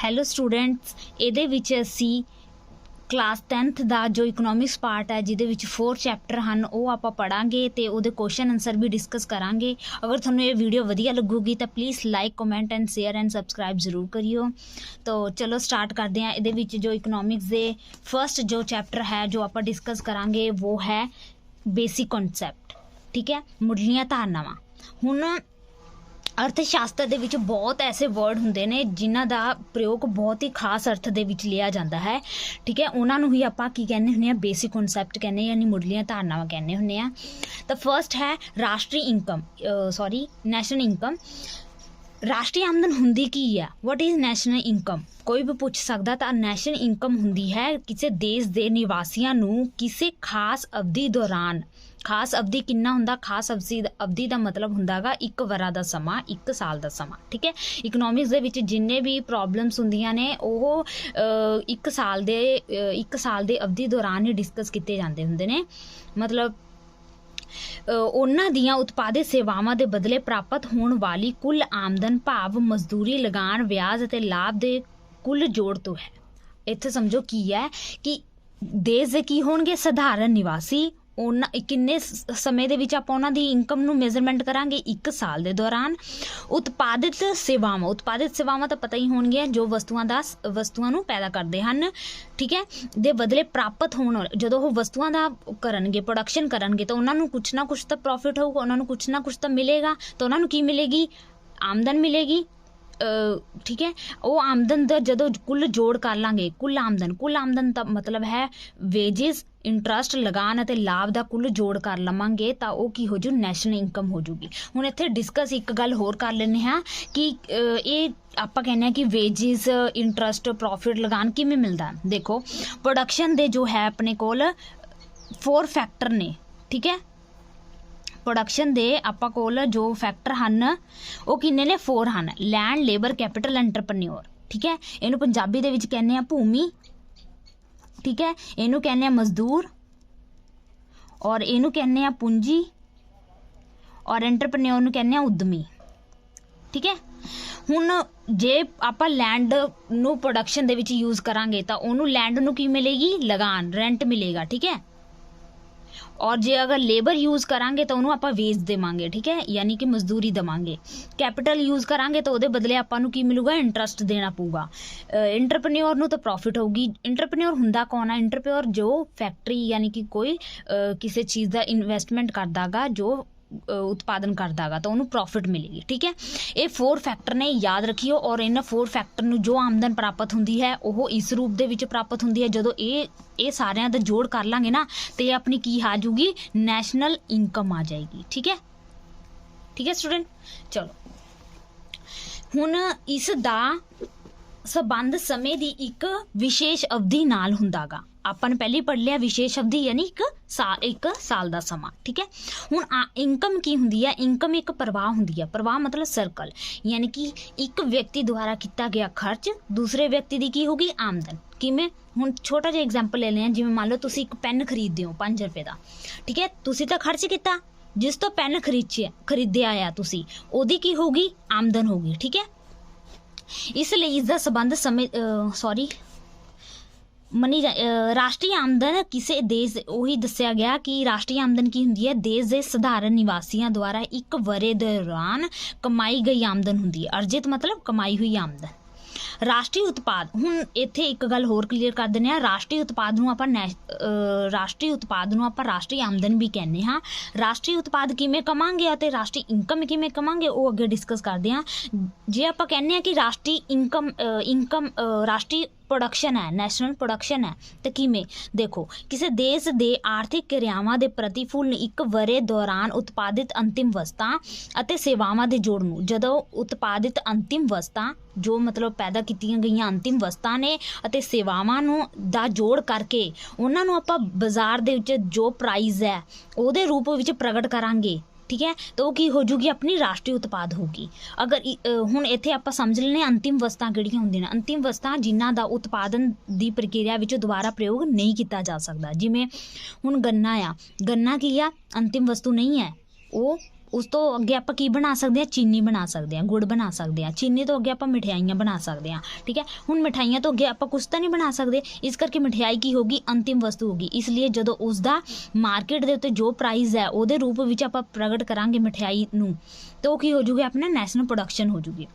Hello students, ਇਹਦੇ ਵਿੱਚ ਅਸੀਂ ਕਲਾਸ 10th ਦਾ ਜੋ ਇਕਨੋਮਿਕਸ ਪਾਰਟ ਹੈ ਜਿਹਦੇ ਵਿੱਚ 4 ਚੈਪਟਰ ਹਨ ਉਹ ਆਪਾਂ ਪੜਾਂਗੇ ਤੇ ਉਹਦੇ ਕੁਐਸਚਨ ਆਨਸਰ ਵੀ ਡਿਸਕਸ ਕਰਾਂਗੇ। ਅਗਰ ਤੁਹਾਨੂੰ ਇਹ ਵੀਡੀਓ ਵਧੀਆ ਲੱਗੂਗੀ ਤਾਂ please like comment and share and subscribe ਜ਼ਰੂਰ ਕਰਿਓ। ਤਾਂ ਚਲੋ ਸਟਾਰਟ ਕਰਦੇ ਹਾਂ। ਇਹਦੇ ਵਿੱਚ ਜੋ ਇਕਨੋਮਿਕਸ ਦੇ ਫਸਟ ਜੋ ਚੈਪਟਰ ਹੈ ਜੋ ਆਪਾਂ ਡਿਸਕਸ ਕਰਾਂਗੇ ਉਹ ਹੈ ਬੇਸਿਕ ਕਨਸੈਪਟ। ਠੀਕ ਹੈ, ਮੁੱਢਲੀਆਂ ਧਾਰਨਾਵਾਂ। ਹੁਣ ਅਰਥ ਸ਼ਾਸਤਰ ਦੇ ਵਿੱਚ ਬਹੁਤ ਐਸੇ ਵਰਡ ਹੁੰਦੇ ਨੇ ਜਿਨ੍ਹਾਂ ਦਾ ਪ੍ਰਯੋਗ ਬਹੁਤ ਹੀ ਖਾਸ ਅਰਥ ਦੇ ਵਿੱਚ ਲਿਆ ਜਾਂਦਾ ਹੈ। ਠੀਕ ਹੈ, ਉਹਨਾਂ ਨੂੰ ਹੀ ਆਪਾਂ ਕੀ ਕਹਿੰਦੇ ਹੁੰਦੇ ਹਾਂ, ਬੇਸਿਕ ਕਨਸੈਪਟ ਕਹਿੰਦੇ ਯਾਨੀ ਮੁੱਢਲੀਆਂ ਧਾਰਨਾਵਾਂ ਕਹਿੰਦੇ ਹੁੰਦੇ ਹਾਂ। ਤਾਂ ਫਸਟ ਹੈ ਰਾਸ਼ਟਰੀ ਇਨਕਮ, ਨੈਸ਼ਨਲ ਇਨਕਮ। ਰਾਸ਼ਟਰੀ ਆਮਦਨ ਹੁੰਦੀ ਕੀ ਆ? What is national income? ਕੋਈ ਵੀ ਪੁੱਛ ਸਕਦਾ। ਤਾਂ ਨੈਸ਼ਨਲ ਇਨਕਮ ਹੁੰਦੀ ਹੈ ਕਿਸੇ ਦੇਸ਼ ਦੇ ਨਿਵਾਸੀਆਂ ਨੂੰ ਕਿਸੇ ਖਾਸ ਅਵਧੀ ਦੌਰਾਨ, ਖਾਸ ਅਵਧੀ ਕਿੰਨਾ ਹੁੰਦਾ? ਖਾਸ ਅਵਧੀ ਦਾ ਮਤਲਬ ਹੁੰਦਾ ਗਾ 1 ਵਰ੍ਹਾ ਦਾ ਸਮਾਂ, 1 ਸਾਲ ਦਾ ਸਮਾਂ। ਠੀਕ ਹੈ, ਇਕਨੋਮਿਕਸ ਦੇ ਵਿੱਚ ਜਿੰਨੇ ਵੀ ਪ੍ਰੋਬਲਮਸ ਹੁੰਦੀਆਂ ਨੇ ਉਹ 1 ਸਾਲ ਦੇ ਅਵਧੀ ਦੌਰਾਨ ਹੀ ਡਿਸਕਸ ਕੀਤੇ ਜਾਂਦੇ ਹੁੰਦੇ ਨੇ। ਮਤਲਬ ਉਹਨਾਂ ਦੀਆਂ ਉਤਪਾਦਿਤ ਸੇਵਾਵਾਂ ਦੇ ਬਦਲੇ ਪ੍ਰਾਪਤ ਹੋਣ ਵਾਲੀ ਕੁੱਲ ਆਮਦਨ ਭਾਵ ਮਜ਼ਦੂਰੀ, ਲਗਾਨ, ਵਿਆਜ ਅਤੇ ਲਾਭ ਦੇ ਕੁੱਲ ਜੋੜ ਤੋਂ ਹੈ। ਇੱਥੇ ਸਮਝੋ ਕੀ ਹੈ ਕਿ ਦੇਸ਼ ਦੇ ਕੀ ਹੋਣਗੇ? ਸਧਾਰਨ ਨਿਵਾਸੀ। ਉਹਨਾਂ ਕਿੰਨੇ ਸਮੇਂ ਦੇ ਵਿੱਚ ਆਪਾਂ ਉਹਨਾਂ ਦੀ ਇਨਕਮ ਨੂੰ ਮੇਜ਼ਰਮੈਂਟ ਕਰਾਂਗੇ? 1 ਸਾਲ ਦੇ ਦੌਰਾਨ। ਉਤਪਾਦਿਤ ਸੇਵਾਵਾਂ ਤਾਂ ਪਤਾ ਹੀ ਹੋਣਗੀਆਂ, ਜੋ ਵਸਤੂਆਂ ਨੂੰ ਪੈਦਾ ਕਰਦੇ ਹਨ। ਠੀਕ ਹੈ, ਦੇ ਬਦਲੇ ਪ੍ਰਾਪਤ ਹੋਣ, ਜਦੋਂ ਉਹ ਵਸਤੂਆਂ ਦਾ ਕਰਨਗੇ, ਪ੍ਰੋਡਕਸ਼ਨ ਕਰਨਗੇ ਤਾਂ ਉਹਨਾਂ ਨੂੰ ਕੁਛ ਨਾ ਕੁਛ ਤਾਂ ਪ੍ਰੋਫਿਟ ਹੋਊਗਾ, ਉਹਨਾਂ ਨੂੰ ਕੁਛ ਨਾ ਕੁਛ ਤਾਂ ਮਿਲੇਗਾ। ਤਾਂ ਉਹਨਾਂ ਨੂੰ ਕੀ ਮਿਲੇਗੀ? ਆਮਦਨ ਮਿਲੇਗੀ। ਠੀਕ ਹੈ, ਉਹ ਆਮਦਨ ਦਾ ਜਦੋਂ ਕੁੱਲ ਜੋੜ ਕਰ ਲਾਂਗੇ, ਕੁੱਲ ਆਮਦਨ ਦਾ ਮਤਲਬ ਹੈ ਵੇਜਿਸ, ਇੰਟਰਸਟ, ਲਗਾਨ ਅਤੇ ਲਾਭ ਦਾ ਕੁੱਲ ਜੋੜ ਕਰ ਲਵਾਂਗੇ ਤਾਂ ਉਹ ਕੀ ਹੋ ਜੂ? ਨੈਸ਼ਨਲ ਇਨਕਮ ਹੋ ਜੂਗੀ। ਹੁਣ ਇੱਥੇ ਡਿਸਕਸ ਇੱਕ ਗੱਲ ਹੋਰ ਕਰ ਲੈਂਦੇ ਹਾਂ ਕਿ ਇਹ ਆਪਾਂ ਕਹਿੰਦੇ ਹਾਂ ਕਿ ਵੇਜਿਸ, ਇੰਟਰਸਟ, ਪ੍ਰੋਫਿਟ, ਲਗਾਨ ਕਿਵੇਂ ਮਿਲਦਾ? ਦੇਖੋ, ਪ੍ਰੋਡਕਸ਼ਨ ਦੇ ਜੋ ਹੈ ਆਪਣੇ ਕੋਲ 4 ਫੈਕਟਰ ਨੇ। ਠੀਕ ਹੈ, ਪ੍ਰੋਡਕਸ਼ਨ ਦੇ ਆਪਾਂ ਕੋਲ ਜੋ ਫੈਕਟਰ ਹਨ ਉਹ ਕਿੰਨੇ ਨੇ? 4 ਹਨ। Land, labour, capital, entrepreneur. ਠੀਕ ਹੈ, ਇਹਨੂੰ ਪੰਜਾਬੀ ਦੇ ਵਿੱਚ ਕਹਿੰਦੇ ਆ ਭੂਮੀ। ਠੀਕ ਹੈ, ਇਹਨੂੰ ਕਹਿੰਦੇ ਆ ਮਜ਼ਦੂਰ, ਔਰ ਇਹਨੂੰ ਕਹਿੰਦੇ ਆ ਪੂੰਜੀ, ਔਰ ਐਂਟਰਪ੍ਰੇਨਿਓਰ ਨੂੰ ਕਹਿੰਦੇ ਆ ਉਦਮੀ। ਠੀਕ ਹੈ, ਹੁਣ ਜੇ ਆਪਾਂ ਲੈਂਡ ਨੂੰ ਪ੍ਰੋਡਕਸ਼ਨ ਦੇ ਵਿੱਚ ਯੂਜ਼ ਕਰਾਂਗੇ ਤਾਂ ਉਹਨੂੰ ਲੈਂਡ ਨੂੰ ਕੀ ਮਿਲੇਗੀ? ਲਗਾਨ, ਰੈਂਟ ਮਿਲੇਗਾ। ਠੀਕ ਹੈ, ਔਰ ਜੇ ਅਗਰ ਲੇਬਰ ਯੂਜ਼ ਕਰਾਂਗੇ ਤਾਂ ਉਹਨੂੰ ਆਪਾਂ ਵੇਜ ਦੇਵਾਂਗੇ। ਠੀਕ ਹੈ, ਯਾਨੀ ਕਿ ਮਜ਼ਦੂਰੀ ਦੇਵਾਂਗੇ। ਕੈਪੀਟਲ ਯੂਜ਼ ਕਰਾਂਗੇ ਤਾਂ ਉਹਦੇ ਬਦਲੇ ਆਪਾਂ ਨੂੰ ਕੀ ਮਿਲੂਗਾ? ਇੰਟਰਸਟ ਦੇਣਾ ਪਊਗਾ। ਐਂਟਰਪ੍ਰੇਨਿਓਰ ਨੂੰ ਤਾਂ ਪ੍ਰੋਫਿਟ ਹੋਊਗੀ। ਐਂਟਰਪ੍ਰੇਨਿਓਰ ਹੁੰਦਾ ਕੌਣ ਆ? ਐਂਟਰਪ੍ਰੇਨਿਓਰ ਜੋ ਫੈਕਟਰੀ ਯਾਨੀ ਕਿ ਕੋਈ ਕਿਸੇ ਚੀਜ਼ ਦਾ ਇਨਵੈਸਟਮੈਂਟ ਕਰਦਾ ਗਾ, ਜੋ ਉਤਪਾਦਨ ਕਰਦਾ ਗਾ, ਤਾਂ ਉਹਨੂੰ ਪ੍ਰੋਫਿਟ ਮਿਲੇਗੀ। ਠੀਕ ਹੈ, ਇਹ 4 ਫੈਕਟਰ ਨੇ, ਯਾਦ ਰੱਖਿਓ। ਔਰ ਇਹਨਾਂ 4 ਫੈਕਟਰ ਨੂੰ ਜੋ ਆਮਦਨ ਪ੍ਰਾਪਤ ਹੁੰਦੀ ਹੈ ਉਹ ਇਸ ਰੂਪ ਦੇ ਵਿੱਚ ਪ੍ਰਾਪਤ ਹੁੰਦੀ ਹੈ। ਜਦੋਂ ਇਹ ਸਾਰਿਆਂ ਦਾ ਜੋੜ ਕਰ ਲਾਂਗੇ ਨਾ ਤੇ ਆਪਣੀ ਕੀ ਆ ਜੂਗੀ? ਨੈਸ਼ਨਲ ਇਨਕਮ ਆ ਜਾਏਗੀ। ਠੀਕ ਹੈ ਸਟੂਡੈਂਟ। ਚਲੋ, ਹੁਣ ਇਸ ਦਾ ਸੰਬੰਧ ਸਮੇਂ ਦੀ ਇੱਕ ਵਿਸ਼ੇਸ਼ ਅਵਧੀ ਨਾਲ ਹੁੰਦਾ ਗਾ। ਆਪਾਂ ਨੇ ਪਹਿਲੇ ਪੜ੍ਹ ਲਿਆ ਵਿਸ਼ੇਸ਼ ਅਵਧੀ ਯਾਨੀ 1 ਸਾਲ ਦਾ ਸਮਾਂ। ਠੀਕ ਹੈ, ਹੁਣ ਇਨਕਮ ਕੀ ਹੁੰਦੀ ਹੈ? ਇਨਕਮ ਇੱਕ ਪ੍ਰਵਾਹ ਹੁੰਦੀ ਹੈ। ਪ੍ਰਵਾਹ ਮਤਲਬ ਸਰਕਲ, ਯਾਨੀ ਕਿ ਇੱਕ ਵਿਅਕਤੀ ਦੁਆਰਾ ਕੀਤਾ ਗਿਆ ਖਰਚ ਦੂਸਰੇ ਵਿਅਕਤੀ ਦੀ ਕੀ ਹੋਗੀ? ਆਮਦਨ। ਕਿਵੇਂ? ਹੁਣ ਛੋਟਾ ਜਿਹਾ ਐਗਜ਼ਾਮਪਲ ਲੈ ਲਿਆ, ਜਿਵੇਂ ਮੰਨ ਲਓ ਤੁਸੀਂ ਇੱਕ ਪੈਨ ਖਰੀਦਦੇ ਹੋ 5 ਰੁਪਏ ਦਾ। ਠੀਕ ਹੈ, ਤੁਸੀਂ ਤਾਂ ਖਰਚ ਕੀਤਾ, ਜਿਸ ਤੋਂ ਪੈਨ ਖਰੀਦਿਆ ਆ ਤੁਸੀਂ, ਉਹਦੀ ਕੀ ਹੋਊਗੀ? ਆਮਦਨ ਹੋਗੀ। ਠੀਕ ਹੈ, ਇਸ ਲਈ ਇਸ ਦਾ ਸੰਬੰਧ ਰਾਸ਼ਟਰੀ ਆਮਦਨ ਕਿਸੇ ਦੇਸ਼, ਉਹੀ ਦੱਸਿਆ ਗਿਆ ਕਿ ਰਾਸ਼ਟਰੀ ਆਮਦਨ ਕੀ ਹੁੰਦੀ ਹੈ? ਦੇਸ਼ ਦੇ ਸਧਾਰਨ ਨਿਵਾਸੀਆਂ ਦੁਆਰਾ 1 ਵਰ੍ਹੇ ਦੌਰਾਨ ਕਮਾਈ ਗਈ ਆਮਦਨ ਹੁੰਦੀ ਹੈ। ਅਰਜਿਤ ਮਤਲਬ ਕਮਾਈ ਹੋਈ ਆਮਦਨ। ਰਾਸ਼ਟਰੀ ਉਤਪਾਦ, ਹੁਣ ਇੱਥੇ ਇੱਕ ਗੱਲ ਹੋਰ ਕਲੀਅਰ ਕਰ ਦਿੰਦੇ ਹਾਂ। ਰਾਸ਼ਟਰੀ ਉਤਪਾਦ ਨੂੰ ਆਪਾਂ ਰਾਸ਼ਟਰੀ ਆਮਦਨ ਵੀ ਕਹਿੰਦੇ ਹਾਂ। ਰਾਸ਼ਟਰੀ ਉਤਪਾਦ ਕਿਵੇਂ ਕਮਾਂਗੇ ਅਤੇ ਰਾਸ਼ਟਰੀ ਇਨਕਮ ਕਿਵੇਂ ਕਮਾਂਗੇ ਉਹ ਅੱਗੇ ਡਿਸਕਸ ਕਰਦੇ ਹਾਂ। ਜੇ ਆਪਾਂ ਕਹਿੰਦੇ ਹਾਂ ਕਿ ਰਾਸ਼ਟਰੀ ਇਨਕਮ ਰਾਸ਼ਟਰੀ ਪ੍ਰੋਡਕਸ਼ਨ ਹੈ, ਨੈਸ਼ਨਲ ਪ੍ਰੋਡਕਸ਼ਨ ਹੈ, ਤਾਂ ਕਿਵੇਂ? ਦੇਖੋ, ਕਿਸੇ ਦੇਸ਼ ਦੇ ਆਰਥਿਕ ਕਿਰਿਆਵਾਂ ਦੇ ਪ੍ਰਤੀਫੁੱਲ 1 ਵਰ੍ਹੇ ਦੌਰਾਨ ਉਤਪਾਦਿਤ ਅੰਤਿਮ ਵਸਤਾਂ ਅਤੇ ਸੇਵਾਵਾਂ ਦੇ ਜੋੜ ਨੂੰ, ਜਦੋਂ ਉਤਪਾਦਿਤ ਅੰਤਿਮ ਵਸਤਾਂ ਜੋ ਮਤਲਬ ਪੈਦਾ ਕੀਤੀਆਂ ਗਈਆਂ ਅੰਤਿਮ ਵਸਤਾਂ ਨੇ ਅਤੇ ਸੇਵਾਵਾਂ ਨੂੰ ਦਾ ਜੋੜ ਕਰਕੇ ਉਹਨਾਂ ਨੂੰ ਆਪਾਂ ਬਾਜ਼ਾਰ ਦੇ ਵਿੱਚ ਜੋ ਪ੍ਰਾਈਜ਼ ਹੈ ਉਹਦੇ ਰੂਪ ਵਿੱਚ ਪ੍ਰਗਟ ਕਰਾਂਗੇ। ਠੀਕ ਹੈ, ਤਾਂ ਉਹ ਕੀ ਹੋ ਜੂਗੀ? ਆਪਣੀ ਰਾਸ਼ਟਰੀ ਉਤਪਾਦ ਹੋਊਗੀ। ਅਗਰ ਹੁਣ ਇੱਥੇ ਆਪਾਂ ਸਮਝ ਲੈਂਦੇ ਅੰਤਿਮ ਵਸਤਾਂ ਕਿਹੜੀਆਂ ਹੁੰਦੀਆਂ ਨੇ? ਅੰਤਿਮ ਵਸਤਾਂ ਜਿਨ੍ਹਾਂ ਦਾ ਉਤਪਾਦਨ ਦੀ ਪ੍ਰਕਿਰਿਆ ਵਿੱਚ ਦੁਬਾਰਾ ਪ੍ਰਯੋਗ ਨਹੀਂ ਕੀਤਾ ਜਾ ਸਕਦਾ। ਜਿਵੇਂ ਹੁਣ ਗੰਨਾ ਆ, ਗੰਨਾ ਕੀ ਆ? ਅੰਤਿਮ ਵਸਤੂ ਨਹੀਂ ਹੈ, ਉਹ ਉਸ ਤੋਂ ਅੱਗੇ ਆਪਾਂ ਕੀ ਬਣਾ ਸਕਦੇ ਹਾਂ, ਚੀਨੀ ਬਣਾ ਸਕਦੇ ਹਾਂ, ਗੁੜ ਬਣਾ ਸਕਦੇ ਹਾਂ। ਚੀਨੀ ਤੋਂ ਅੱਗੇ ਆਪਾਂ ਮਠਿਆਈਆਂ ਬਣਾ ਸਕਦੇ ਹਾਂ, ਠੀਕ ਹੈ। ਹੁਣ ਮਿਠਾਈਆਂ ਤੋਂ ਅੱਗੇ ਆਪਾਂ ਕੁਛ ਤਾਂ ਨਹੀਂ ਬਣਾ ਸਕਦੇ, ਇਸ ਕਰਕੇ ਮਠਿਆਈ ਕੀ ਹੋਗੀ, ਅੰਤਿਮ ਵਸਤੂ ਹੋਗੀ। ਇਸ ਲਈ ਜਦੋਂ ਉਸ ਦਾ ਮਾਰਕੀਟ ਦੇ ਉੱਤੇ ਜੋ ਪ੍ਰਾਈਸ ਹੈ ਉਹਦੇ ਰੂਪ ਵਿੱਚ ਆਪਾਂ ਪ੍ਰਗਟ ਕਰਾਂਗੇ ਮਠਿਆਈ ਨੂੰ, ਤਾਂ ਉਹ ਕੀ ਹੋ ਜੂਗੀ, ਆਪਣਾ ਨੈਸ਼ਨਲ ਪ੍ਰੋਡਕਸ਼ਨ ਹੋ ਜੂਗੀ।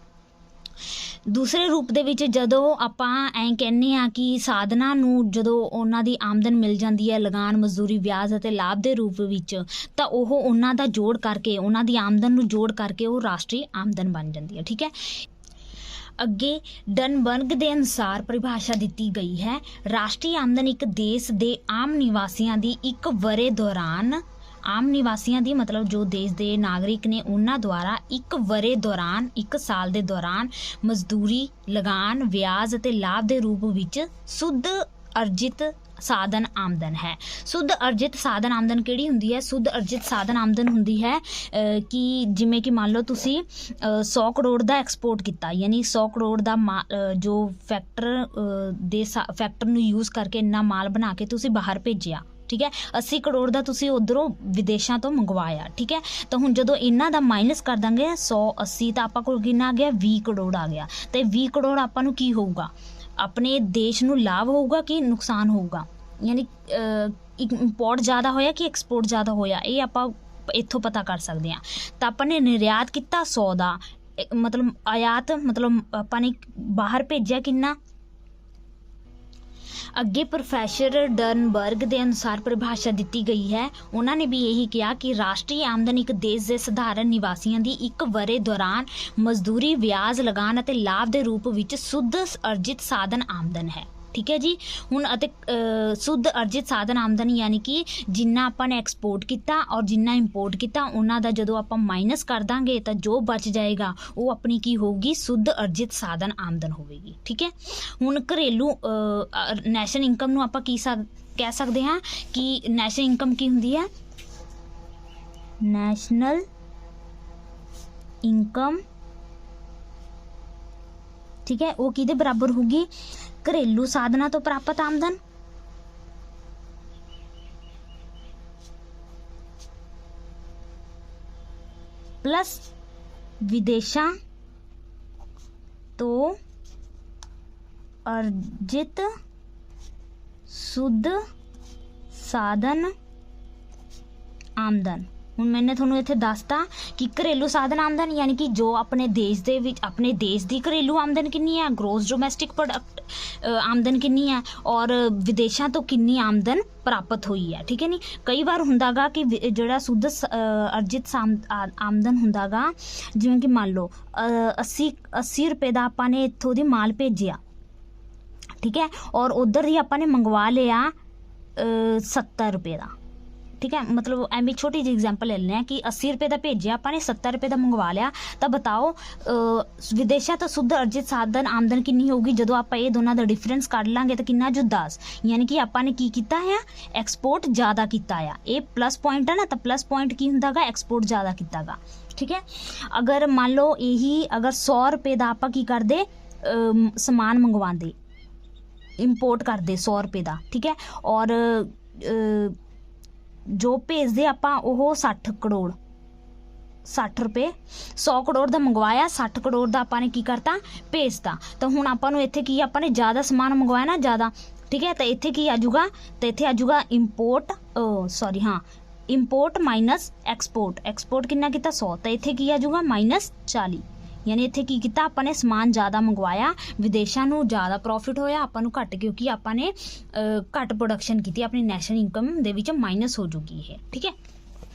ਦੂਸਰੇ ਰੂਪ ਦੇ ਵਿੱਚ ਜਦੋਂ ਆਪਾਂ ਐਂ ਕਹਿੰਦੇ ਹਾਂ ਕਿ ਸਾਧਨਾਂ ਨੂੰ ਜਦੋਂ ਉਹਨਾਂ ਦੀ ਆਮਦਨ ਮਿਲ ਜਾਂਦੀ ਹੈ ਲਗਾਨ, ਮਜ਼ਦੂਰੀ, ਵਿਆਜ ਅਤੇ ਲਾਭ ਦੇ ਰੂਪ ਵਿੱਚ, ਤਾਂ ਉਹ ਉਹਨਾਂ ਦਾ ਜੋੜ ਕਰਕੇ, ਉਹਨਾਂ ਦੀ ਆਮਦਨ ਨੂੰ ਜੋੜ ਕਰਕੇ ਉਹ ਰਾਸ਼ਟਰੀ ਆਮਦਨ ਬਣ ਜਾਂਦੀ ਹੈ, ਠੀਕ ਹੈ। ਅੱਗੇ ਡਨਬਰਗ ਦੇ ਅਨੁਸਾਰ ਪਰਿਭਾਸ਼ਾ ਦਿੱਤੀ ਗਈ ਹੈ, ਰਾਸ਼ਟਰੀ ਆਮਦਨ ਇੱਕ ਦੇਸ਼ ਦੇ ਆਮ ਨਿਵਾਸੀਆਂ ਦੀ ਇੱਕ ਵਰ੍ਹੇ ਦੌਰਾਨ, ਆਮ ਨਿਵਾਸੀਆਂ ਦੀ ਮਤਲਬ ਜੋ ਦੇਸ਼ ਦੇ ਨਾਗਰਿਕ ਨੇ ਉਹਨਾਂ ਦੁਆਰਾ ਇੱਕ ਵਰ੍ਹੇ ਦੌਰਾਨ, ਇੱਕ ਸਾਲ ਦੇ ਦੌਰਾਨ ਮਜ਼ਦੂਰੀ, ਲਗਾਨ, ਵਿਆਜ ਅਤੇ ਲਾਭ ਦੇ ਰੂਪ ਵਿੱਚ ਸੁੱਧ ਅਰਜਿਤ ਸਾਧਨ ਆਮਦਨ ਹੈ। ਸੁੱਧ ਅਰਜਿਤ ਸਾਧਨ ਆਮਦਨ ਕਿਹੜੀ ਹੁੰਦੀ ਹੈ? ਸੁੱਧ ਅਰਜਿਤ ਸਾਧਨ ਆਮਦਨ ਹੁੰਦੀ ਹੈ ਕਿ ਜਿਵੇਂ ਕਿ ਮੰਨ ਲਓ ਤੁਸੀਂ 100 ਕਰੋੜ ਦਾ ਐਕਸਪੋਰਟ ਕੀਤਾ, ਯਾਨੀ 100 ਕਰੋੜ ਦਾ ਜੋ ਫੈਕਟਰ ਨੂੰ ਯੂਜ਼ ਕਰਕੇ ਇੰਨਾ ਮਾਲ ਬਣਾ ਕੇ ਤੁਸੀਂ ਬਾਹਰ ਭੇਜਿਆ, ਠੀਕ ਹੈ। 80 ਕਰੋੜ ਦਾ ਤੁਸੀਂ ਉੱਧਰੋਂ ਵਿਦੇਸ਼ਾਂ ਤੋਂ ਮੰਗਵਾਇਆ, ਠੀਕ ਹੈ। ਤਾਂ ਹੁਣ ਜਦੋਂ ਇਹਨਾਂ ਦਾ ਮਾਈਨਸ ਕਰ ਦਾਂਗੇ 180 ਤਾਂ ਆਪਾਂ ਕੋਲ ਕਿੰਨਾ ਆ ਗਿਆ, 20 ਕਰੋੜ ਆ ਗਿਆ। ਤੇ 20 ਕਰੋੜ ਆਪਾਂ ਨੂੰ ਕੀ ਹੋਊਗਾ, ਆਪਣੇ ਦੇਸ਼ ਨੂੰ ਲਾਭ ਹੋਊਗਾ ਕਿ ਨੁਕਸਾਨ ਹੋਊਗਾ, ਯਾਨੀ ਇੰਪੋਰਟ ਜ਼ਿਆਦਾ ਹੋਇਆ ਕਿ ਐਕਸਪੋਰਟ ਜ਼ਿਆਦਾ ਹੋਇਆ, ਇਹ ਆਪਾਂ ਇੱਥੋਂ ਪਤਾ ਕਰ ਸਕਦੇ ਹਾਂ। ਤਾਂ ਆਪਾਂ ਨੇ ਨਿਰਯਾਤ ਕੀਤਾ 100 ਦਾ, ਮਤਲਬ ਆਯਾਤ ਮਤਲਬ ਆਪਾਂ ਨੇ ਬਾਹਰ ਭੇਜਿਆ ਕਿੰਨਾ। ਅੱਗੇ ਪ੍ਰੋਫੈਸਰ ਡਨਬਰਗ ਦੇ ਅਨੁਸਾਰ ਪਰਿਭਾਸ਼ਾ ਦਿੱਤੀ ਗਈ ਹੈ, ਉਹਨਾਂ ਨੇ ਵੀ ਇਹੀ ਕਿਹਾ ਕਿ ਰਾਸ਼ਟਰੀ ਆਮਦਨ ਇੱਕ ਦੇਸ਼ ਦੇ ਸਧਾਰਨ ਨਿਵਾਸੀਆਂ ਦੀ ਇੱਕ ਵਰ੍ਹੇ ਦੌਰਾਨ ਮਜ਼ਦੂਰੀ, ਵਿਆਜ, ਲਗਾਨ ਅਤੇ ਲਾਭ ਦੇ ਰੂਪ ਵਿੱਚ ਸੁੱਧ ਅਰਜਿਤ ਸਾਧਨ ਆਮਦਨ ਹੈ, ਠੀਕ ਹੈ ਜੀ। ਹੁਣ ਅਤੇ ਸੁੱਧ ਅਰਜਿਤ ਸਾਧਨ ਆਮਦਨ ਯਾਨੀ ਕਿ ਜਿੰਨਾ ਆਪਾਂ ਨੇ ਐਕਸਪੋਰਟ ਕੀਤਾ ਔਰ ਜਿੰਨਾ ਇੰਪੋਰਟ ਕੀਤਾ ਉਹਨਾਂ ਦਾ ਜਦੋਂ ਆਪਾਂ ਮਾਈਨਸ ਕਰ ਦਾਂਗੇ ਤਾਂ ਜੋ ਬਚ ਜਾਏਗਾ ਉਹ ਆਪਣੀ ਕੀ ਹੋਊਗੀ, ਸੁੱਧ ਅਰਜਿਤ ਸਾਧਨ ਆਮਦਨ ਹੋਵੇਗੀ, ਠੀਕ ਹੈ। ਹੁਣ ਘਰੇਲੂ ਨੈਸ਼ਨਲ ਇਨਕਮ ਨੂੰ ਆਪਾਂ ਕੀ ਕਹਿ ਸਕਦੇ ਹਾਂ ਕਿ ਨੈਸ਼ਨਲ ਇਨਕਮ ਕੀ ਹੁੰਦੀ ਹੈ, ਨੈਸ਼ਨਲ ਇਨਕਮ, ਠੀਕ ਹੈ, ਉਹ ਕਿਹਦੇ ਬਰਾਬਰ ਹੋਊਗੀ, ਘਰੇਲੂ ਸਾਧਨਾਂ ਤੋਂ ਪ੍ਰਾਪਤ ਆਮਦਨ ਪਲੱਸ ਵਿਦੇਸ਼ਾਂ ਤੋਂ ਅਰਜਿਤ ਸੁੱਧ ਸਾਧਨ ਆਮਦਨ। ਹੁਣ ਮੈंने ਤੁਹਾਨੂੰ ਇੱਥੇ ਦੱਸਤਾ ਕਿ ਘਰੇਲੂ ਸਾਧਨ ਆਮਦਨ ਯਾਨੀ ਕਿ ਜੋ ਆਪਣੇ ਦੇਸ਼ ਦੇ ਵਿੱਚ, ਆਪਣੇ ਦੇਸ਼ ਦੀ ਘਰੇਲੂ ਆਮਦਨ ਕਿੰਨੀ ਹੈ, ਗ੍ਰੋਸ ਡੋਮੈਸਟਿਕ ਪ੍ਰੋਡਕਟ ਆਮਦਨ ਕਿੰਨੀ ਹੈ, ਔਰ ਵਿਦੇਸ਼ਾਂ ਤੋਂ ਕਿੰਨੀ ਆਮਦਨ ਪ੍ਰਾਪਤ ਹੋਈ ਹੈ, ਠੀਕ ਹੈ। ਨਹੀਂ ਕਈ ਵਾਰ ਹੁੰਦਾਗਾ ਕਿ ਜਿਹੜਾ ਸੁੱਧ ਅਰਜਿਤ ਆਮਦਨ ਹੁੰਦਾਗਾ, ਜਿਵੇਂ ਕਿ ਮੰਨ ਲਓ 80 ਰੁਪਏ ਦਾ ਆਪਾਂ ਨੇ ਇੱਥੋਂ ਦੀ ਮਾਲ ਭੇਜਿਆ, ਠੀਕ ਹੈ, ਔਰ ਉਧਰ ਹੀ ਆਪਾਂ ਨੇ ਮੰਗਵਾ ਲਿਆ 70 ਰੁਪਏ ਦਾ, ठीक है। मतलब ਐਵੇਂ छोटी जी एग्जाम्पल ले लें कि 80 रुपये का भेजे आपने 70 रुपये का मंगवा लिया, तो बताओ विदेशों तो शुद्ध अर्जित साधन आमदन कितनी होगी जो आप ये दोनों का डिफरेंस कढ़ लाँगे तो कितना जो 10, यानी कि आपने की किया है, एक्सपोर्ट ज़्यादा किया है। ये प्लस पॉइंट है ना, तो प्लस पॉइंट की होंगे, एक्सपोर्ट ज़्यादा किया, ठीक है। अगर मान लो यही अगर 100 रुपये का आप की करते समान मंगवाते, इंपोर्ट करते 100 रुपये का, ठीक है, और जो भेजते आप 60 करोड़ 60 रुपये 100 करोड़ का मंगवाया, 60 करोड़ का आपने की करता भेजता, तो हुण आपां नूं इत्थे की आपने ज़्यादा समान मंगवाया ना ज़्यादा, ठीक है। तो इत्थे की आजूगा, तो इत्थे आजूगा इंपोर्ट सॉरी हाँ इंपोर्ट माइनस एक्सपोर्ट, एक्सपोर्ट कितना किता 100, तो इत्थे की आजूगा माइनस 40, यानी इत्थे की किया आपने समान ज़्यादा मंगवाया, विदेशों नूं ज़्यादा प्रॉफिट होया, आपां नूं घट, क्योंकि आपने घट प्रोडक्शन की अपनी नैशनल इनकम दे विच माइनस हो जूगी है, ठीक है,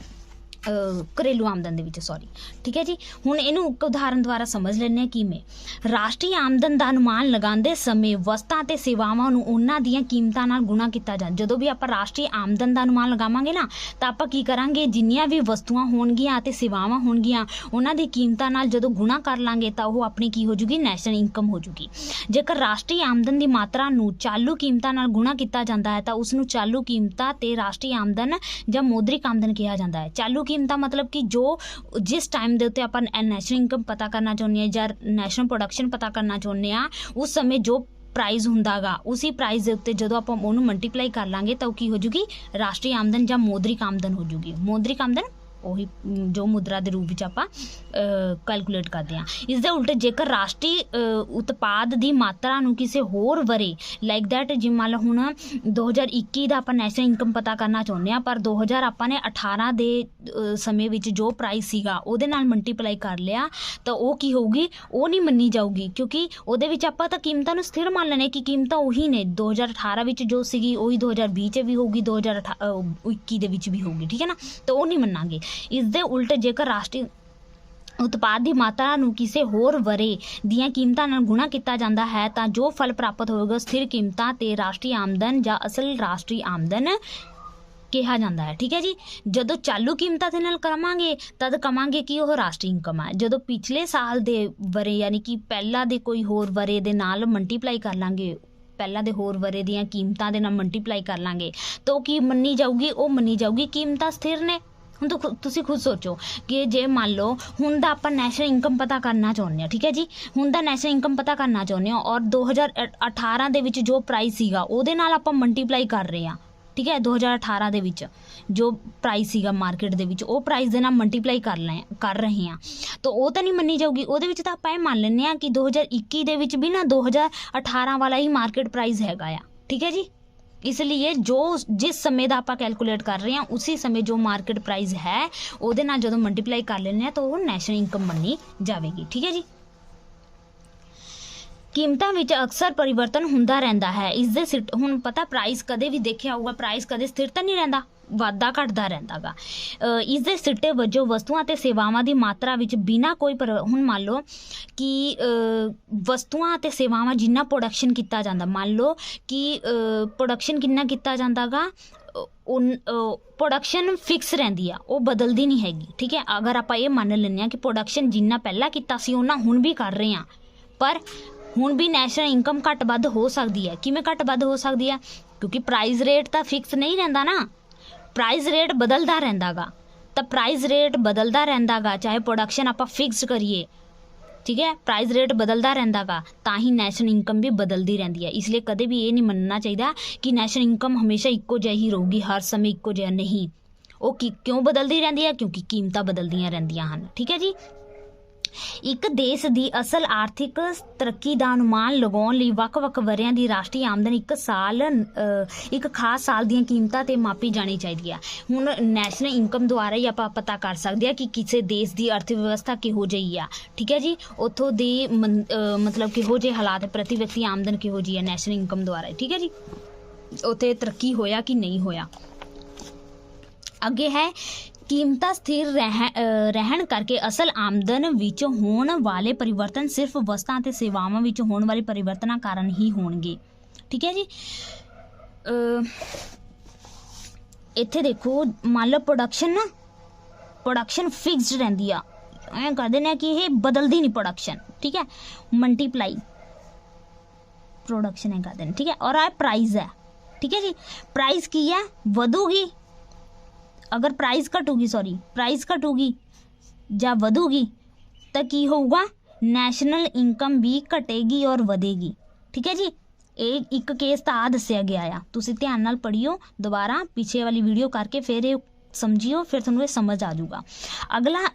घरेलू आमदन दे विच सॉरी, ठीक है जी। हुण इहनूं एक उदाहरण द्वारा समझ लैंदे किवें राष्ट्रीय आमदन दा अनुमान लगांदे समय वस्तां ते सेवावां नूं उन्हां दीयां कीमतां नाल गुणा कीता जाए। जदों भी आपां राष्ट्रीय आमदन दा अनुमान लगावांगे ना, तां आपां की करांगे, जिन्नियां भी वस्तुआं होणगीਆਂ ते सेवावां होणगीਆਂ उन्हां दी कीमतां नाल जदों गुणा कर लांगे तां ओह अपनी की हो जूगी, नैशनल इनकम हो जूगी। जेकर राष्ट्रीय आमदन दी मात्रा नूं चालू कीमतां नाल गुणा कीता जांदा है तां उस नूं चालू कीमतां ते राष्ट्रीय आमदन जां मौद्रिक आमदन कहा जाता है। चालू कीमत मतलब कि जो जिस टाइम के उत्ते आपां नैशनल इनकम पता करना चाहुंदे हैं जां नैशनल प्रोडक्शन पता करना चाहुंदे हैं, उस समय जो प्राइज़ हुंदागा उसी प्राइज़ के उत्ते जदों आपां उहनूं मल्टीप्लाई कर लांगे तो की हो जूगी, राष्ट्रीय आमदन जां मौद्रिक आमदन हो जूगी। मौद्रिक आमदन ਉਹੀ ਜੋ ਮੁਦਰਾ ਦੇ ਰੂਪ ਵਿੱਚ ਆਪਾਂ ਕੈਲਕੂਲੇਟ ਕਰਦੇ ਹਾਂ। ਇਸ ਦੇ ਉਲਟ ਜੇਕਰ ਰਾਸ਼ਟਰੀ ਉਤਪਾਦ ਦੀ ਮਾਤਰਾ ਨੂੰ ਕਿਸੇ ਹੋਰ ਵਰੇ ਲਾਈਕ ਦੈਟ, ਜਿਵੇਂ ਮੰਨ ਲਓ ਹੁਣ 2021 ਦਾ ਆਪਾਂ ਨੈਸ਼ਨਲ ਇਨਕਮ ਪਤਾ ਕਰਨਾ ਚਾਹੁੰਦੇ ਹਾਂ, ਪਰ 2000 ਆਪਾਂ ਨੇ 18 ਦੇ ਸਮੇਂ ਵਿੱਚ ਜੋ ਪ੍ਰਾਈਸ ਸੀਗਾ ਉਹਦੇ ਨਾਲ ਮਲਟੀਪਲਾਈ ਕਰ ਲਿਆ, ਤਾਂ ਉਹ ਕੀ ਹੋਊਗੀ, ਉਹ ਨਹੀਂ ਮੰਨੀ ਜਾਊਗੀ, ਕਿਉਂਕਿ ਉਹਦੇ ਵਿੱਚ ਆਪਾਂ ਤਾਂ ਕੀਮਤਾਂ ਨੂੰ ਸਥਿਰ ਮੰਨ ਲੈਣੇ ਕਿ ਕੀਮਤਾਂ ਉਹੀ ਨੇ 2018 ਵਿੱਚ ਜੋ ਸੀਗੀ ਉਹੀ 2020 'ਚ ਵੀ ਹੋਊਗੀ, 2021 ਦੇ ਵਿੱਚ ਵੀ ਹੋਊਗੀ, ਠੀਕ ਹੈ ਨਾ, ਤਾਂ ਉਹ ਨਹੀਂ ਮੰਨਾਂਗੇ। ਇਸ ਦੇ ਉਲਟ ਜੇਕਰ ਰਾਸ਼ਟਰੀ ਉਤਪਾਦ ਦੀ ਮਾਤਰਾ ਨੂੰ ਕਿਸੇ ਹੋਰ ਵਰੇ ਦੀਆਂ ਕੀਮਤਾਂ ਨਾਲ ਗੁਣਾ ਕੀਤਾ ਜਾਂਦਾ ਹੈ ਤਾਂ ਜੋ ਫਲ ਪ੍ਰਾਪਤ ਹੋਵੇਗਾ ਸਥਿਰ ਕੀਮਤਾਂ ਤੇ ਰਾਸ਼ਟਰੀ ਆਮਦਨ ਜਾਂ ਅਸਲ ਰਾਸ਼ਟਰੀ ਆਮਦਨ ਕਿਹਾ ਜਾਂਦਾ ਹੈ, ਠੀਕ ਹੈ ਜੀ। ਜਦੋਂ ਚਾਲੂ ਕੀਮਤਾਂ ਦੇ ਨਾਲ ਕਰਾਂਗੇ ਤਦ ਕਵਾਂਗੇ ਕਿ ਉਹ ਰਾਸ਼ਟਰੀ ਇਨਕਮ ਹੈ। ਜਦੋਂ ਪਿਛਲੇ ਸਾਲ ਦੇ ਵਰੇ ਯਾਨੀ ਕਿ ਪਹਿਲਾਂ ਦੇ ਕੋਈ ਹੋਰ ਵਰੇ ਦੇ ਨਾਲ ਮਲਟੀਪਲਾਈ ਕਰ ਲਾਂਗੇ, ਪਹਿਲਾਂ ਦੇ ਹੋਰ ਵਰੇ ਦੀਆਂ ਕੀਮਤਾਂ ਦੇ ਨਾਲ ਮਲਟੀਪਲਾਈ ਕਰ ਲਾਂਗੇ ਤਾਂ ਉਹ ਕੀ ਮੰਨੀ ਜਾਊਗੀ, ਉਹ ਮੰਨੀ ਜਾਊਗੀ ਕੀਮਤਾਂ ਸਥਿਰ ਨੇ। ਹੁਣ ਤੁਸੀਂ ਖੁਦ ਸੋਚੋ ਕਿ ਜੇ ਮੰਨ ਲਓ ਹੁਣ ਦਾ ਆਪਾਂ ਨੈਸ਼ਨਲ ਇਨਕਮ ਪਤਾ ਕਰਨਾ ਚਾਹੁੰਦੇ ਹਾਂ, ਠੀਕ ਹੈ ਜੀ, ਹੁਣ ਦਾ ਨੈਸ਼ਨਲ ਇਨਕਮ ਪਤਾ ਕਰਨਾ ਚਾਹੁੰਦੇ ਹਾਂ ਔਰ 2018 ਦੇ ਵਿੱਚ ਜੋ ਪ੍ਰਾਈਸ ਸੀਗਾ ਉਹਦੇ ਨਾਲ ਆਪਾਂ ਮਲਟੀਪਲਾਈ ਕਰ ਰਹੇ ਹਾਂ, ਠੀਕ ਹੈ। 2018 ਦੇ ਵਿੱਚ ਜੋ ਪ੍ਰਾਈਸ ਸੀਗਾ ਮਾਰਕੀਟ ਦੇ ਵਿੱਚ ਉਹ ਪ੍ਰਾਈਸ ਦੇ ਨਾਲ ਮਲਟੀਪਲਾਈ ਕਰ ਰਹੇ ਹਾਂ, ਤਾਂ ਉਹ ਤਾਂ ਨਹੀਂ ਮੰਨੀ ਜਾਊਗੀ। ਉਹਦੇ ਵਿੱਚ ਤਾਂ ਆਪਾਂ ਇਹ ਮੰਨ ਲੈਂਦੇ ਹਾਂ ਕਿ 2021 ਦੇ ਵਿੱਚ ਵੀ ਨਾ 2018 ਵਾਲਾ ਹੀ ਮਾਰਕੀਟ ਪ੍ਰਾਈਸ ਹੈਗਾ ਆ, ਠੀਕ ਹੈ ਜੀ। ਇਸ ਲਈ ਜੋ ਜਿਸ ਸਮੇਂ ਦਾ ਆਪਾਂ ਕੈਲਕੂਲੇਟ ਕਰ ਰਹੇ ਹਾਂ ਉਸੇ ਸਮੇਂ ਜੋ ਮਾਰਕੀਟ ਪ੍ਰਾਈਸ ਹੈ ਉਹਦੇ ਨਾਲ ਜਦੋਂ ਮਲਟੀਪਲਾਈ ਕਰ ਲੈਂਦੇ ਹਾਂ ਤਾਂ ਉਹ ਨੈਸ਼ਨਲ ਇਨਕਮ ਮੰਨੀ ਜਾਵੇਗੀ, ਠੀਕ ਹੈ ਜੀ। ਕੀਮਤਾਂ ਵਿੱਚ ਅਕਸਰ ਪਰਿਵਰਤਨ ਹੁੰਦਾ ਰਹਿੰਦਾ ਹੈ। ਇਸ ਦੇ ਹੁਣ ਪਤਾ ਪ੍ਰਾਈਸ ਕਦੇ ਵੀ ਦੇਖਿਆ ਹੋਊਗਾ, ਪ੍ਰਾਈਸ ਕਦੇ ਸਥਿਰ ਤਾਂ ਨਹੀਂ ਰਹਿੰਦਾ, ਵਾਧਾ ਘਟਦਾ ਰਹਿੰਦਾ ਗਾ। ਇਸ ਦੇ ਸਿੱਟੇ ਵਜੋਂ ਵਸਤੂਆਂ ਅਤੇ ਸੇਵਾਵਾਂ ਦੀ ਮਾਤਰਾ ਵਿੱਚ ਬਿਨਾਂ ਕੋਈ ਹੁਣ ਮੰਨ ਲਓ ਕਿ ਵਸਤੂਆਂ ਅਤੇ ਸੇਵਾਵਾਂ ਜਿੰਨਾ ਪ੍ਰੋਡਕਸ਼ਨ ਕੀਤਾ ਜਾਂਦਾ, ਮੰਨ ਲਓ ਕਿ ਪ੍ਰੋਡਕਸ਼ਨ ਕਿੰਨਾ ਕੀਤਾ ਜਾਂਦਾ ਗਾ, ਪ੍ਰੋਡਕਸ਼ਨ ਫਿਕਸ ਰਹਿੰਦੀ ਆ, ਉਹ ਬਦਲਦੀ ਨਹੀਂ ਹੈਗੀ, ਠੀਕ ਹੈ। ਅਗਰ ਆਪਾਂ ਇਹ ਮੰਨ ਲੈਂਦੇ ਹਾਂ ਕਿ ਪ੍ਰੋਡਕਸ਼ਨ ਜਿੰਨਾ ਪਹਿਲਾਂ ਕੀਤਾ ਸੀ ਉਹਨਾਂ ਹੁਣ ਵੀ ਕਰ ਰਹੇ ਹਾਂ, ਪਰ ਹੁਣ ਵੀ ਨੈਸ਼ਨਲ ਇਨਕਮ ਘੱਟ ਵੱਧ ਹੋ ਸਕਦੀ ਹੈ। ਕਿਵੇਂ ਘੱਟ ਵੱਧ ਹੋ ਸਕਦੀ ਹੈ, ਕਿਉਂਕਿ ਪ੍ਰਾਈਸ ਰੇਟ ਤਾਂ ਫਿਕਸ ਨਹੀਂ ਰਹਿੰਦਾ ਨਾ, ਪ੍ਰਾਈਸ ਰੇਟ ਬਦਲਦਾ ਰਹਿੰਦਾ ਗਾ, ਤਾਂ ਪ੍ਰਾਈਸ ਰੇਟ ਬਦਲਦਾ ਰਹਿੰਦਾ ਗਾ ਚਾਹੇ ਪ੍ਰੋਡਕਸ਼ਨ ਆਪਾਂ ਫਿਕਸ ਕਰੀਏ, ਠੀਕ ਹੈ, ਪ੍ਰਾਈਸ ਰੇਟ ਬਦਲਦਾ ਰਹਿੰਦਾ ਗਾ, ਤਾਂ ਹੀ ਨੈਸ਼ਨਲ ਇਨਕਮ ਵੀ ਬਦਲਦੀ ਰਹਿੰਦੀ ਹੈ। ਇਸ ਲਈ ਕਦੇ ਵੀ ਇਹ ਨਹੀਂ ਮੰਨਣਾ ਚਾਹੀਦਾ ਕਿ ਨੈਸ਼ਨਲ ਇਨਕਮ ਹਮੇਸ਼ਾ ਇੱਕੋ ਜਿਹੀ ਰਹੂਗੀ, ਹਰ ਸਮੇਂ ਇੱਕੋ ਜਿਹਾ ਨਹੀਂ। ਉਹ ਕਿਉਂ ਬਦਲਦੀ ਰਹਿੰਦੀ ਹੈ, ਕਿਉਂਕਿ ਕੀਮਤਾਂ ਬਦਲਦੀਆਂ ਰਹਿੰਦੀਆਂ ਹਨ, ਠੀਕ ਹੈ ਜੀ। ਇੱਕ ਦੇਸ਼ ਦੀ ਅਸਲ ਆਰਥਿਕ ਤਰੱਕੀ ਦਾ ਅਨੁਮਾਨ ਲਗਾਉਣ ਲਈ ਵੱਖ-ਵੱਖ ਵਰ੍ਹਿਆਂ ਦੀ ਰਾਸ਼ਟਰੀ ਆਮਦਨ ਇੱਕ ਖਾਸ ਸਾਲ ਦੀਆਂ ਕੀਮਤਾਂ 'ਤੇ ਮਾਪੀ ਜਾਣੀ ਚਾਹੀਦੀ ਹੈ। ਹੁਣ ਨੈਸ਼ਨਲ ਇਨਕਮ ਦੁਆਰਾ ਹੀ ਆਪਾਂ ਪਤਾ ਕਰ ਸਕਦੇ ਹਾਂ ਕਿ ਕਿਸੇ ਦੇਸ਼ ਦੀ ਅਰਥ ਵਿਵਸਥਾ ਕਿਹੋ ਜਿਹੀ ਆ, ਠੀਕ ਹੈ ਜੀ, ਉੱਥੋਂ ਦੀ ਮਤਲਬ ਕਿਹੋ ਜਿਹੇ ਹਾਲਾਤ, ਪ੍ਰਤੀ ਵਿਅਕਤੀ ਆਮਦਨ ਕਿਹੋ ਜਿਹੀ ਹੈ ਨੈਸ਼ਨਲ ਇਨਕਮ ਦੁਆਰਾ, ਠੀਕ ਹੈ ਜੀ, ਉੱਥੇ ਤਰੱਕੀ ਹੋਇਆ ਕਿ ਨਹੀਂ ਹੋਇਆ। ਅੱਗੇ ਹੈ ਕੀਮਤਾਂ ਸਥਿਰ ਰਹਿਣ ਕਰਕੇ ਅਸਲ ਆਮਦਨ ਵਿੱਚ ਹੋਣ ਵਾਲੇ ਪਰਿਵਰਤਨ ਸਿਰਫ ਵਸਤਾਂ ਅਤੇ ਸੇਵਾਵਾਂ ਵਿੱਚ ਹੋਣ ਵਾਲੇ ਪਰਿਵਰਤਨਾਂ ਕਾਰਨ ਹੀ ਹੋਣਗੇ, ਠੀਕ ਹੈ ਜੀ। ਇੱਥੇ ਦੇਖੋ ਮੰਨ ਲਓ ਪ੍ਰੋਡਕਸ਼ਨ ਫਿਕਸਡ ਰਹਿੰਦੀ ਆ, ਐਂ ਕਰਦੇ ਨੇ ਕਿ ਇਹ ਬਦਲਦੀ ਨਹੀਂ ਪ੍ਰੋਡਕਸ਼ਨ, ਠੀਕ ਹੈ, ਮਲਟੀਪਲਾਈ ਪ੍ਰੋਡਕਸ਼ਨ ਐਂ ਕਰਦੇ ਨੇ, ਠੀਕ ਹੈ। ਔਰ ਆ ਪ੍ਰਾਈਸ ਹੈ, ਠੀਕ ਹੈ ਜੀ, ਪ੍ਰਾਈਸ ਕੀ ਹੈ, ਵਧੂਗੀ ਅਗਰ ਪ੍ਰਾਈਸ ਘਟੂਗੀ ਜਾਂ ਵਧੂਗੀ ਤਾਂ ਕੀ ਹੋਊਗਾ, ਨੈਸ਼ਨਲ ਇਨਕਮ ਵੀ ਘਟੇਗੀ ਔਰ ਵਧੇਗੀ, ਠੀਕ ਹੈ ਜੀ। ਇਹ ਇੱਕ ਕੇਸ ਤਾਂ ਆ ਦੱਸਿਆ ਗਿਆ ਆ, ਤੁਸੀਂ ਧਿਆਨ ਨਾਲ ਪੜ੍ਹਿਓ ਦੁਬਾਰਾ ਪਿੱਛੇ ਵਾਲੀ ਵੀਡੀਓ ਕਰਕੇ, ਫਿਰ ਇਹ ਸਮਝਿਓ, ਫਿਰ ਤੁਹਾਨੂੰ ਇਹ ਸਮਝ ਆ ਜਾਊਗਾ।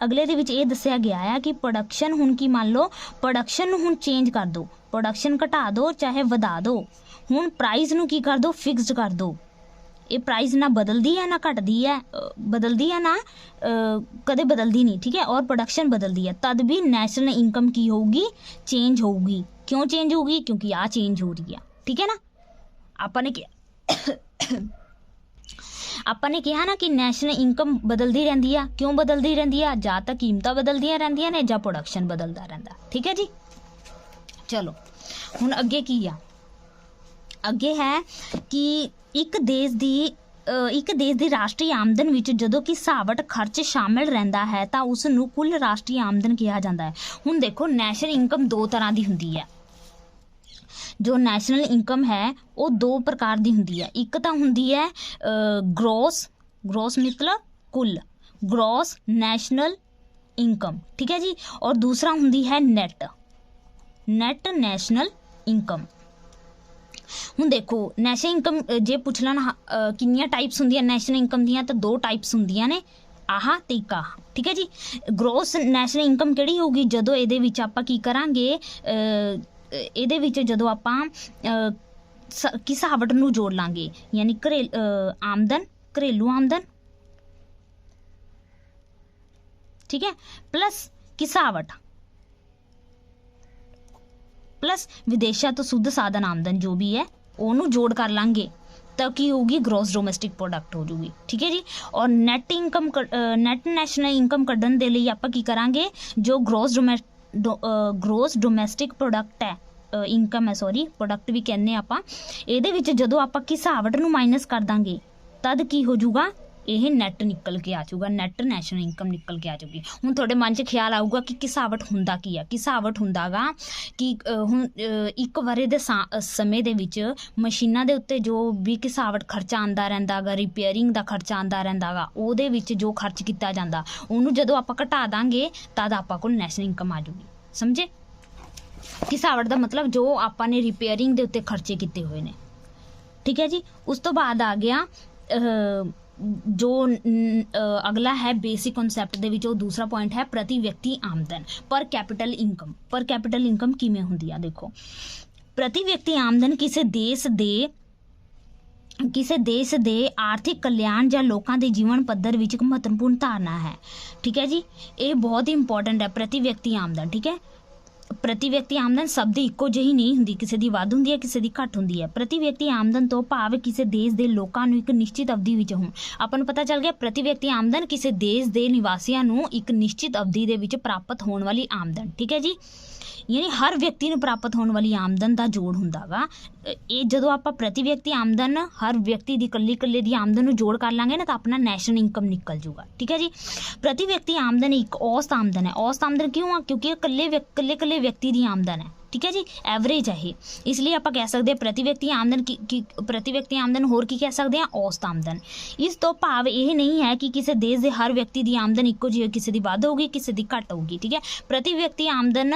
ਅਗਲੇ ਦੇ ਵਿੱਚ ਇਹ ਦੱਸਿਆ ਗਿਆ ਆ ਕਿ ਪ੍ਰੋਡਕਸ਼ਨ ਹੁਣ ਕੀ ਮੰਨ ਲਓ ਪ੍ਰੋਡਕਸ਼ਨ ਨੂੰ ਹੁਣ ਚੇਂਜ ਕਰ ਦਿਓ, ਪ੍ਰੋਡਕਸ਼ਨ ਘਟਾ ਦਿਓ ਚਾਹੇ ਵਧਾ ਦਿਓ, ਹੁਣ ਪ੍ਰਾਈਸ ਨੂੰ ਕੀ ਕਰ ਦਿਓ, ਫਿਕਸਡ ਕਰ ਦਿਓ। ਇਹ ਪ੍ਰਾਈਸ ਨਾ ਬਦਲਦੀ ਹੈ ਨਾ ਘਟਦੀ ਹੈ, ਬਦਲਦੀ ਹੈ ਨਾ ਕਦੇ ਬਦਲਦੀ ਨਹੀਂ, ਠੀਕ ਹੈ, ਔਰ ਪ੍ਰੋਡਕਸ਼ਨ ਬਦਲਦੀ ਹੈ, ਤਦ ਵੀ ਨੈਸ਼ਨਲ ਇਨਕਮ ਕੀ ਹੋਊਗੀ, ਚੇਂਜ ਹੋਊਗੀ। ਕਿਉਂ ਚੇਂਜ ਹੋਊਗੀ, ਕਿਉਂਕਿ ਆ ਚੇਂਜ ਹੋ ਰਹੀ ਆ, ਠੀਕ ਹੈ ਨਾ। ਆਪਾਂ ਨੇ ਕਿਹਾ ਨਾ ਕਿ ਨੈਸ਼ਨਲ ਇਨਕਮ ਬਦਲਦੀ ਰਹਿੰਦੀ ਆ, ਕਿਉਂ ਬਦਲਦੀ ਰਹਿੰਦੀ ਆ, ਜਾਂ ਤਾਂ ਕੀਮਤਾਂ ਬਦਲਦੀਆਂ ਰਹਿੰਦੀਆਂ ਨੇ ਜਾਂ ਪ੍ਰੋਡਕਸ਼ਨ ਬਦਲਦਾ ਰਹਿੰਦਾ, ਠੀਕ ਹੈ ਜੀ। ਚਲੋ ਹੁਣ ਅੱਗੇ ਕੀ ਆ, ਅੱਗੇ ਹੈ ਕਿ ਇੱਕ ਦੇਸ਼ ਦੀ ਰਾਸ਼ਟਰੀ ਆਮਦਨ ਵਿੱਚ ਜਦੋਂ ਕਿ ਸਾਵਟ ਖਰਚ ਸ਼ਾਮਿਲ ਰਹਿੰਦਾ ਹੈ ਤਾਂ ਉਸ ਨੂੰ ਕੁੱਲ ਰਾਸ਼ਟਰੀ ਆਮਦਨ ਕਿਹਾ ਜਾਂਦਾ ਹੈ। ਹੁਣ ਦੇਖੋ ਨੈਸ਼ਨਲ ਇਨਕਮ ਦੋ ਤਰ੍ਹਾਂ ਦੀ ਹੁੰਦੀ ਹੈ, ਜੋ ਨੈਸ਼ਨਲ ਇਨਕਮ ਹੈ ਉਹ ਦੋ ਪ੍ਰਕਾਰ ਦੀ ਹੁੰਦੀ ਹੈ। ਇੱਕ ਤਾਂ ਹੁੰਦੀ ਹੈ ਗ੍ਰੋਸ ਮਤਲਬ ਕੁੱਲ, ਗ੍ਰੋਸ ਨੈਸ਼ਨਲ ਇਨਕਮ, ਠੀਕ ਹੈ ਜੀ, ਔਰ ਦੂਸਰਾ ਹੁੰਦੀ ਹੈ ਨੈਟ ਨੈਸ਼ਨਲ ਇਨਕਮ। ਹੁਣ ਦੇਖੋ ਨੈਸ਼ਨਲ ਇਨਕਮ ਜੇ ਪੁੱਛ ਲੈਣ ਕਿੰਨੀਆਂ ਟਾਈਪਸ ਹੁੰਦੀਆਂ ਨੈਸ਼ਨਲ ਇਨਕਮ ਦੀਆਂ, ਤਾਂ ਦੋ ਟਾਈਪਸ ਹੁੰਦੀਆਂ ਨੇ, ਆਹ ਤੇ ਇੱਕ ਆਹ, ਠੀਕ ਹੈ ਜੀ। ਗ੍ਰੋਸ ਨੈਸ਼ਨਲ ਇਨਕਮ ਕਿਹੜੀ ਹੋਊਗੀ ਜਦੋਂ ਇਹਦੇ ਵਿੱਚ ਆਪਾਂ ਕੀ ਕਰਾਂਗੇ, ਇਹਦੇ ਵਿੱਚ ਜਦੋਂ ਆਪਾਂ ਘਿਸਾਵਟ ਨੂੰ ਜੋੜ ਲਾਂਗੇ, ਯਾਨੀ ਆਮਦਨ, ਘਰੇਲੂ ਆਮਦਨ, ठीक है, प्लस घिसावट प्लस विदेशा तो शुद्ध साधन आमदन जो भी है ਉਹਨੂੰ जोड़ कर लांगे तो की होगी ग्रॉस डोमेस्टिक प्रोडक्ट हो जूगी, ठीक है जी। और net income net national income कढ़न दे लई आपां की करांगे, जो ग्रॉस डोमेस्टिक प्रोडक्ट है इनकम है सॉरी प्रोडक्ट भी कहने आपां, ਇਹਦੇ ਵਿੱਚ ਜਦੋਂ ਆਪਾਂ ਘਿਸਾਵਟ ਨੂੰ ਮਾਈਨਸ ਕਰ ਦਾਂਗੇ ਤਦ ਕੀ ਹੋ ਜੂਗਾ, ਇਹ ਨੈਟ ਨਿਕਲ ਕੇ ਆ ਜਾਊਗਾ, ਨੈਟ ਨੈਸ਼ਨਲ ਇਨਕਮ ਨਿਕਲ ਕੇ ਆ ਜਾਊਗੀ। ਹੁਣ ਤੁਹਾਡੇ ਮਨ 'ਚ ਖਿਆਲ ਆਊਗਾ ਕਿ ਘਿਸਾਵਟ ਹੁੰਦਾ ਕੀ ਆ। ਘਿਸਾਵਟ ਹੁੰਦਾ ਗਾ ਕਿ ਹੁਣ ਇੱਕ ਵਰੇ ਦੇ ਸਮੇਂ ਦੇ ਵਿੱਚ ਮਸ਼ੀਨਾਂ ਦੇ ਉੱਤੇ ਜੋ ਵੀ ਘਿਸਾਵਟ ਖਰਚਾ ਆਉਂਦਾ ਰਹਿੰਦਾ ਗਾ, ਰਿਪੇਅਰਿੰਗ ਦਾ ਖਰਚਾ ਆਉਂਦਾ ਰਹਿੰਦਾ ਗਾ, ਉਹਦੇ ਵਿੱਚ ਜੋ ਖਰਚ ਕੀਤਾ ਜਾਂਦਾ ਉਹਨੂੰ ਜਦੋਂ ਆਪਾਂ ਘਟਾ ਦਾਂਗੇ ਤਦ ਆਪਾਂ ਕੋਲ ਨੈਸ਼ਨਲ ਇਨਕਮ ਆ ਜਾਊਗੀ, ਸਮਝੇ। ਘਿਸਾਵਟ ਦਾ ਮਤਲਬ ਜੋ ਆਪਾਂ ਨੇ ਰਿਪੇਅਰਿੰਗ ਦੇ ਉੱਤੇ ਖਰਚੇ ਕੀਤੇ ਹੋਏ ਨੇ, ਠੀਕ ਹੈ ਜੀ। ਉਸ ਤੋਂ ਬਾਅਦ ਆ ਗਿਆ जो अगला है बेसिक कॉन्सैप्ट दे विच दूसरा पॉइंट है प्रति व्यक्ति आमदन, पर कैपिटल इनकम। पर कैपिटल इनकम किवें हुंदी आ, देखो प्रति व्यक्ति आमदन किसी देश दे आर्थिक कल्याण ਜਾਂ ਲੋਕਾਂ ਦੇ ਜੀਵਨ ਪੱਧਰ ਵਿੱਚ ਇੱਕ ਮਹੱਤਵਪੂਰਨ ਧਾਰਨਾ ਹੈ, ठीक है जी। ये बहुत ही इंपॉर्टेंट है प्रति व्यक्ति आमदन, ठीक है। ਪ੍ਰਤੀ ਵਿਅਕਤੀ ਆਮਦਨ ਸਭ ਦੀ ਇੱਕੋ ਜਿਹੀ ਨਹੀਂ ਹੁੰਦੀ, ਕਿਸੇ ਦੀ ਵੱਧ ਹੁੰਦੀ ਹੈ, ਕਿਸੇ ਦੀ ਘੱਟ ਹੁੰਦੀ ਹੈ। ਪ੍ਰਤੀ ਵਿਅਕਤੀ ਆਮਦਨ ਤੋਂ ਭਾਵ ਕਿਸੇ ਦੇਸ਼ ਦੇ ਲੋਕਾਂ ਨੂੰ ਇੱਕ ਨਿਸ਼ਚਿਤ ਅਵਧੀ ਵਿੱਚ ਹੁਣ ਆਪਾਂ ਨੂੰ ਪਤਾ ਚੱਲ ਗਿਆ, ਪ੍ਰਤੀ ਵਿਅਕਤੀ ਆਮਦਨ ਕਿਸੇ ਦੇਸ਼ ਦੇ ਨਿਵਾਸੀਆਂ ਨੂੰ ਇੱਕ ਨਿਸ਼ਚਿਤ ਅਵਧੀ ਦੇ ਵਿੱਚ ਪ੍ਰਾਪਤ ਹੋਣ ਵਾਲੀ ਆਮਦਨ, ਠੀਕ ਹੈ ਜੀ। ਯਾਨੀ ਹਰ ਵਿਅਕਤੀ ਨੂੰ ਪ੍ਰਾਪਤ ਹੋਣ ਵਾਲੀ ਆਮਦਨ ਦਾ ਜੋੜ ਹੁੰਦਾ ਗਾ। ਇਹ ਜਦੋਂ ਆਪਾਂ ਪ੍ਰਤੀ ਵਿਅਕਤੀ ਆਮਦਨ ਹਰ ਵਿਅਕਤੀ ਦੀ ਇਕੱਲੇ ਦੀ ਆਮਦਨ ਨੂੰ ਜੋੜ ਕਰ ਲਾਂਗੇ ਨਾ ਤਾਂ ਆਪਣਾ ਨੈਸ਼ਨਲ ਇਨਕਮ ਨਿਕਲ ਜੂਗਾ, ਠੀਕ ਹੈ ਜੀ। ਪ੍ਰਤੀ ਵਿਅਕਤੀ ਆਮਦਨ ਇੱਕ ਔਸਤ ਆਮਦਨ ਹੈ। ਔਸਤ ਆਮਦਨ ਕਿਉਂ ਆ, ਕਿਉਂਕਿ ਇਹ ਇਕੱਲੇ ਵਿਅਕਤੀ ਦੀ ਆਮਦਨ ਹੈ, ठीक है जी, एवरेज है ये, इसलिए आप कह सकते हैं प्रति व्यक्ति आमदन प्रति व्यक्ति आमदन होर की कह सकते हैं औसत आमदन। इस तो भाव यह नहीं है कि किसी देश के हर व्यक्ति की आमदन इक्को जी किसी की वध होगी किसी की घट होगी, ठीक है। प्रति व्यक्ति आमदन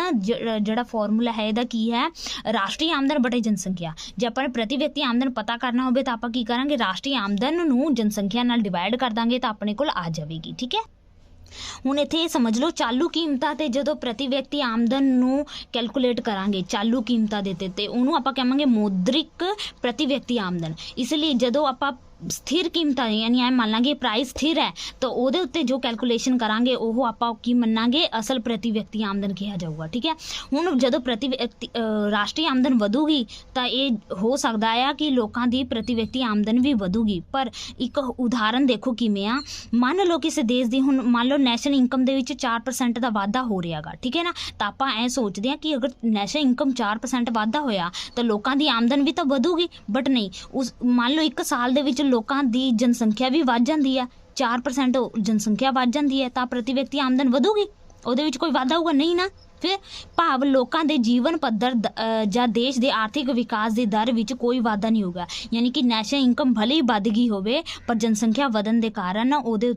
जोड़ा फॉर्मूला है इहदा की है, राष्ट्रीय आमदन बटे जनसंख्या। जे आपां प्रति व्यक्ति आमदन पता करना होवे तां आपां की करांगे, राष्ट्रीय आमदन नूं जनसंख्या नाल डिवाइड कर दांगे तां अपने कोल आ जाएगी, ठीक है। ਹੁਣ ਇੱਥੇ ਸਮਝ ਲਓ ਚਾਲੂ ਕੀਮਤਾਂ ਤੇ ਜਦੋਂ ਪ੍ਰਤੀ ਵਿਅਕਤੀ ਆਮਦਨ ਨੂੰ ਕੈਲਕੂਲੇਟ ਕਰਾਂਗੇ, ਚਾਲੂ ਕੀਮਤਾਂ ਦੇ ਤੇ ਉਹਨੂੰ ਆਪਾਂ ਕਹਾਂਗੇ ਮੌਦ੍ਰਿਕ ਪ੍ਰਤੀ ਵਿਅਕਤੀ ਆਮਦਨ। ਇਸ ਲਈ ਜਦੋਂ ਆਪਾਂ स्थिर कीमत यानी ऐ मान लांगे प्राइस स्थिर है तो ਉਹਦੇ ਉੱਤੇ ਜੋ ਕੈਲਕੂਲੇਸ਼ਨ ਕਰਾਂਗੇ ਉਹ ਆਪਾਂ ਕੀ ਮੰਨਾਂਗੇ, ਅਸਲ ਪ੍ਰਤੀ ਵਿਅਕਤੀ ਆਮਦਨ ਕਿਹਾ ਜਾਊਗਾ, ਠੀਕ ਹੈ। ਹੁਣ ਜਦੋਂ ਪ੍ਰਤੀ ਵਿਅਕਤੀ ਰਾਸ਼ਟਰੀ ਆਮਦਨ ਵਧੂਗੀ ਤਾਂ ਇਹ ਹੋ ਸਕਦਾ ਆ ਕਿ ਲੋਕਾਂ ਦੀ ਪ੍ਰਤੀ ਵਿਅਕਤੀ ਆਮਦਨ ਵੀ ਵਧੂਗੀ। ਪਰ ਇੱਕ ਉਦਾਹਰਨ ਦੇਖੋ ਕਿਵੇਂ ਆ, ਮੰਨ ਲਓ ਕਿਸੇ ਦੇਸ਼ ਦੀ ਹੁਣ ਮੰਨ ਲਓ ਨੈਸ਼ਨਲ ਇਨਕਮ ਦੇ ਵਿੱਚ 4% ਦਾ ਵਾਧਾ ਹੋ ਰਿਹਾ ਗਾ, ਠੀਕ ਹੈ ਨਾ। ਤਾਂ ਆਪਾਂ ਐ ਸੋਚਦੇ ਹਾਂ ਕਿ ਅਗਰ ਨੈਸ਼ਨਲ ਇਨਕਮ 4% ਵਾਧਾ ਹੋਇਆ ਤਾਂ ਲੋਕਾਂ ਦੀ ਆਮਦਨ ਵੀ ਤਾਂ ਵਧੂਗੀ, ਬਟ ਨਹੀਂ। ਉਸ ਮੰਨ ਲਓ ਇੱਕ ਸਾਲ ਦੇ ਵਿੱਚ ਲੋਕਾਂ ਦੀ ਜਨਸੰਖਿਆ ਵੀ ਵੱਧ ਜਾਂਦੀ ਆ, 4% ਜਨਸੰਖਿਆ ਵੱਧ ਜਾਂਦੀ ਹੈ ਤਾਂ ਪ੍ਰਤੀ ਵਿਅਕਤੀ ਆਮਦਨ ਵਧੂਗੀ, ਉਹਦੇ ਵਿੱਚ ਕੋਈ ਵਾਧਾ ਹੋਊਗਾ ਨਹੀਂ ਨਾ। ਫਿਰ ਭਾਵ ਲੋਕਾਂ ਦੇ ਜੀਵਨ ਪੱਧਰ ਜਾਂ ਦੇਸ਼ ਦੇ ਆਰਥਿਕ ਵਿਕਾਸ ਦੀ ਦਰ ਵਿੱਚ ਕੋਈ ਵਾਧਾ ਨਹੀਂ ਹੋਊਗਾ। ਯਾਨੀ ਕਿ ਨੈਸ਼ਨਲ ਇਨਕਮ ਭਲੇ ਹੀ ਵੱਧ ਗਈ ਹੋਵੇ ਪਰ ਜਨਸੰਖਿਆ ਵਧਣ ਦੇ ਕਾਰਨ ਉਹਦੇ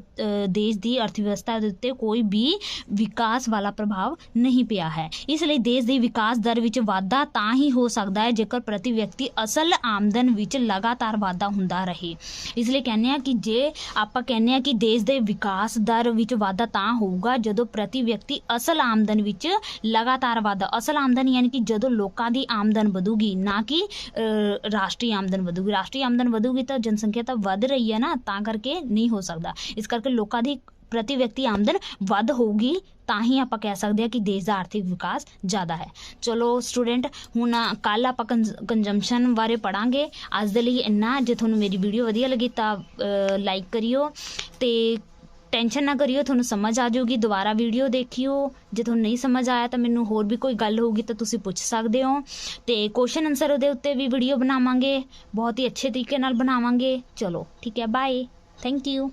ਦੇਸ਼ ਦੀ ਅਰਥ ਵਿਵਸਥਾ ਦੇ ਉੱਤੇ ਕੋਈ ਵੀ ਵਿਕਾਸ ਵਾਲਾ ਪ੍ਰਭਾਵ ਨਹੀਂ ਪਿਆ ਹੈ। ਇਸ ਲਈ ਦੇਸ਼ ਦੀ ਵਿਕਾਸ ਦਰ ਵਿੱਚ ਵਾਧਾ ਤਾਂ ਹੀ ਹੋ ਸਕਦਾ ਹੈ ਜੇਕਰ ਪ੍ਰਤੀ ਵਿਅਕਤੀ ਅਸਲ ਆਮਦਨ ਵਿੱਚ ਲਗਾਤਾਰ ਵਾਧਾ ਹੁੰਦਾ ਰਹੇ। ਇਸ ਲਈ ਕਹਿੰਦੇ ਹਾਂ ਕਿ ਜੇ ਆਪਾਂ ਕਹਿੰਦੇ ਹਾਂ ਕਿ ਦੇਸ਼ ਦੇ ਵਿਕਾਸ ਦਰ ਵਿੱਚ ਵਾਧਾ ਤਾਂ ਹੋਊਗਾ ਜਦੋਂ ਪ੍ਰਤੀ ਵਿਅਕਤੀ ਅਸਲ ਆਮਦਨ ਵਿੱਚ ਲਗਾਤਾਰ ਵਾਧਾ, ਅਸਲ ਆਮਦਨ ਯਾਨੀ ਕਿ ਜਦੋਂ ਲੋਕਾਂ ਦੀ ਆਮਦਨ ਵਧੂਗੀ ਨਾ ਕਿ ਰਾਸ਼ਟਰੀ ਆਮਦਨ ਵਧੂਗੀ। ਰਾਸ਼ਟਰੀ ਆਮਦਨ ਵਧੂਗੀ ਤਾਂ ਜਨਸੰਖਿਆ ਤਾਂ ਵੱਧ ਰਹੀ ਹੈ ਨਾ, ਤਾਂ ਕਰਕੇ ਨਹੀਂ ਹੋ ਸਕਦਾ। ਇਸ ਕਰਕੇ ਲੋਕਾਂ ਦੀ ਪ੍ਰਤੀ ਵਿਅਕਤੀ ਆਮਦਨ ਵੱਧ ਹੋਊਗੀ ਤਾਂ ਹੀ ਆਪਾਂ ਕਹਿ ਸਕਦੇ ਹਾਂ ਕਿ ਦੇਸ਼ ਦਾ ਆਰਥਿਕ ਵਿਕਾਸ ਜ਼ਿਆਦਾ ਹੈ। ਚਲੋ ਸਟੂਡੈਂਟ, ਹੁਣ ਕੱਲ੍ਹ ਆਪਾਂ ਕੰਜ਼ੰਪਸ਼ਨ ਬਾਰੇ ਪੜ੍ਹਾਂਗੇ। ਅੱਜ ਦੇ ਲਈ ਇੰਨਾ। ਜੇ ਤੁਹਾਨੂੰ ਮੇਰੀ ਵੀਡੀਓ ਵਧੀਆ ਲੱਗੀ ਤਾਂ ਲਾਈਕ ਕਰਿਓ ਅਤੇ ਟੈਨਸ਼ਨ ਨਾ ਕਰਿਓ, ਤੁਹਾਨੂੰ ਸਮਝ ਆ ਜਾਊਗੀ। ਦੁਬਾਰਾ ਵੀਡੀਓ ਦੇਖਿਓ। ਜੇ ਤੁਹਾਨੂੰ ਨਹੀਂ ਸਮਝ ਆਇਆ ਤਾਂ ਮੈਨੂੰ ਹੋਰ ਵੀ ਕੋਈ ਗੱਲ ਹੋਊਗੀ ਤਾਂ ਤੁਸੀਂ ਪੁੱਛ ਸਕਦੇ ਹੋ ਅਤੇ ਕੁਐਸਚਨ ਆਨਸਰ ਉਹਦੇ ਉੱਤੇ ਵੀ ਵੀਡੀਓ ਬਣਾਵਾਂਗੇ, ਬਹੁਤ ਹੀ ਅੱਛੇ ਤਰੀਕੇ ਨਾਲ ਬਣਾਵਾਂਗੇ। ਚਲੋ ਠੀਕ ਹੈ, ਬਾਏ, ਥੈਂਕ ਯੂ।